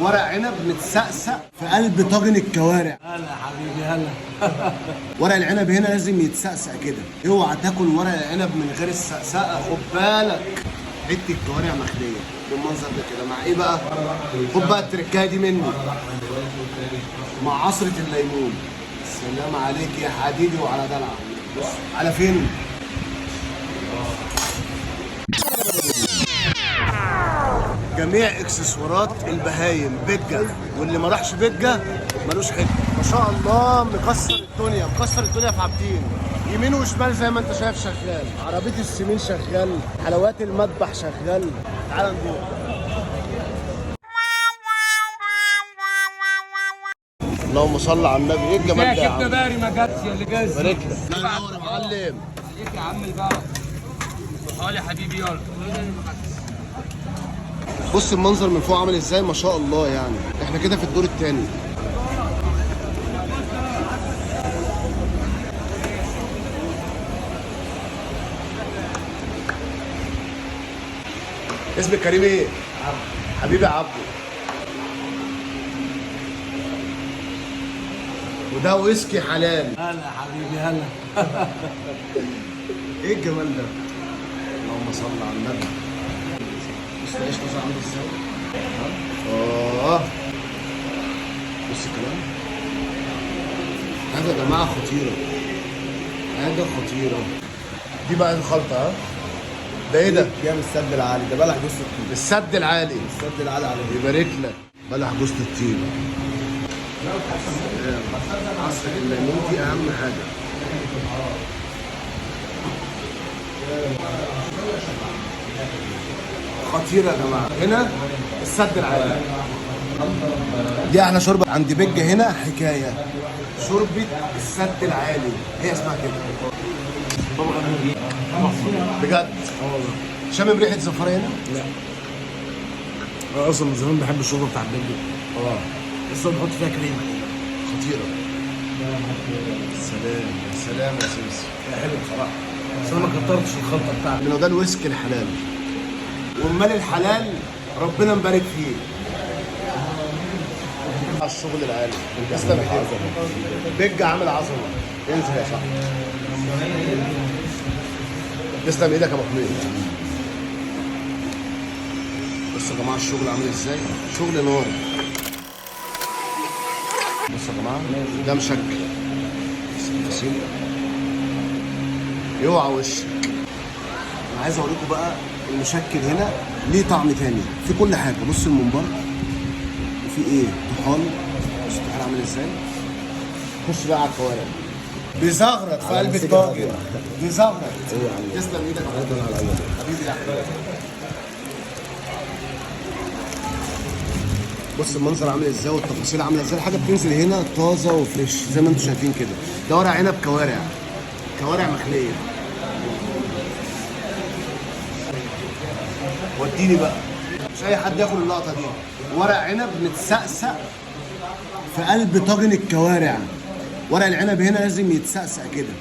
ورق عنب متسقسق في قلب طاجن الكوارع. هلا حبيبي هلا. ورق العنب هنا لازم يتسقسق كده، اوعى تاكل ورق العنب من غير السقسقه، خد بالك. حته الكوارع مخليه بالمنظر ده كده مع ايه بقى؟ خد بقى التركايه دي مني، مع عصره الليمون. السلام عليك يا حبيبي وعلى دلعك. بص على فين؟ جميع اكسسوارات البهايم بجة، واللي ما راحش بجة ملوش حجه. ما شاء الله مكسر الدنيا، مكسر الدنيا في عابدين، يمين وشمال زي ما انت شايف شغال. عربيه السمين شغال، حلويات المذبح شغال. تعال ندوق. اللهم صل على النبي. ايه الجمال ده يا عم؟ باري ما جاتش اللي جاي. بارك لك. الله ينور يا معلم. عليك يا عم البقى. تعالى يا حبيبي يلا. بص المنظر من فوق عامل ازاي، ما شاء الله. يعني احنا كده في الدور الثاني. اسمك كريم ايه؟ عبد. حبيبي عبده. وده ويسكي حلال. هلا حبيبي هلا. ايه الجمال ده؟ اللهم صل على النبي. بص العيش طازه عامل ازاي؟ بص الكلام. هذا يا جماعه خطيره. حاجه خطيره. دي بقى الخلطه. ها؟ ده ايه ده؟ جاي من السد العالي، ده بلح جوز الطيب. السد العالي. السد العالي على يبارك لك. بلح جوز الطيب. عصر الليمون دي اهم حاجه. خطيره يا جماعه. هنا السد العالي. دي احلى شوربه عند بجه هنا. حكايه شوربه السد العالي، هي اسمها كده بجد. شامم ريحه زفاره هنا؟ لا. انا اصلا من زمان بحب الشوربه بتاع البلد. بس انا بحط فيها كريمه. خطيره. سلام يا سلام يا سيسي. حلو بصراحه. بس انا ما كترتش الخلطه بتاعتي. لانه ده الويسكي الحلال، ومال الحلال ربنا مبارك فيه. على الشغل العالي. تسلم ايديك. بج عامل عظمه. انزل يا صاحبي. تسلم ايدك يا ابو حميد. بصوا يا جماعه الشغل عامل ازاي، شغل نار. بصوا يا جماعه ده مشكل. تفاصيل يوعى وشك. انا عايز اوريكم بقى المشكل هنا ليه طعم تاني في كل حاجه. بص الممبار وفي ايه طحال. بص الطحال عامل ازاي. خش بقى على الكوارع. بيزغرط في قلب الطاجن. بيزغرط. تسلم ايدك حبيبي يا حبيبي. بص المنظر عامل ازاي والتفاصيل عامله ازاي. الحاجه بتنزل هنا طازه وفريش زي ما انتم شايفين كده. ده ورق عنب كوارع، كوارع مخليه. وديني بقى، مش اي حد ياكل اللقطه دي. ورق عنب متسقسق في قلب طاجن الكوارع. ورق العنب هنا لازم يتسقسق كده،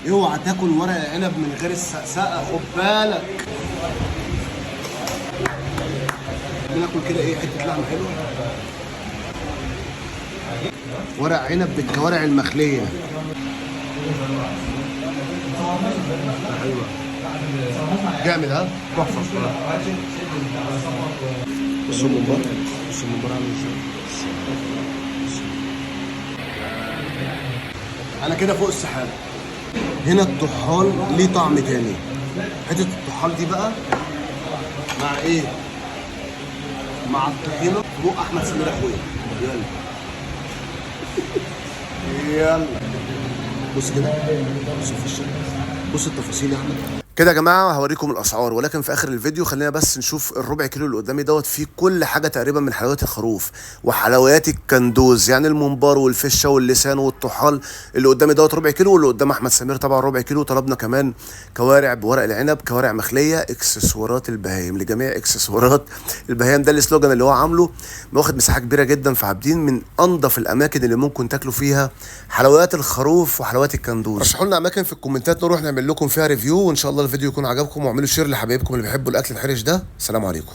اوعى تاكل ورق العنب من غير السقسقه، خد بالك. بناكل كده ايه، حته لحمه حلوه. ورق عنب بالكوارع المخليه. حلوه جامد. ها تحفه بصراحه. بصوا الممبار، بصوا الممبار عامل ازاي. انا كده فوق السحاب. هنا الطحال ليه طعم تاني. حته الطحال دي بقى مع ايه؟ مع الطحينه. بق احمد سمير اخويا. يلا يلا. بص كده، بص في الشكل، بص التفاصيل يا احمد. كده يا جماعه هوريكم الاسعار، ولكن في اخر الفيديو خلينا بس نشوف الربع كيلو اللي قدامي دوت فيه كل حاجه تقريبا من حلويات الخروف وحلويات الكندوز، يعني الممبار والفشه واللسان والطحال. اللي قدامي دوت ربع كيلو، واللي قدام احمد سمير طبعا ربع كيلو. طلبنا كمان كوارع بورق العنب، كوارع مخليه، اكسسوارات البهايم لجميع اكسسوارات البهايم. ده السلوجان اللي هو عامله، واخد مساحه كبيره جدا في عابدين، من انظف الاماكن اللي ممكن تاكلوا فيها حلويات الخروف وحلويات الكندوز. رشحوا لنا اماكن في الكومنتات نروح نعمل لكم فيها ريفيو، وان شاء الله الفيديو يكون عجبكم، واعملوا شير لحبايبكم اللي بيحبوا الاكل الحرش ده. سلام عليكم.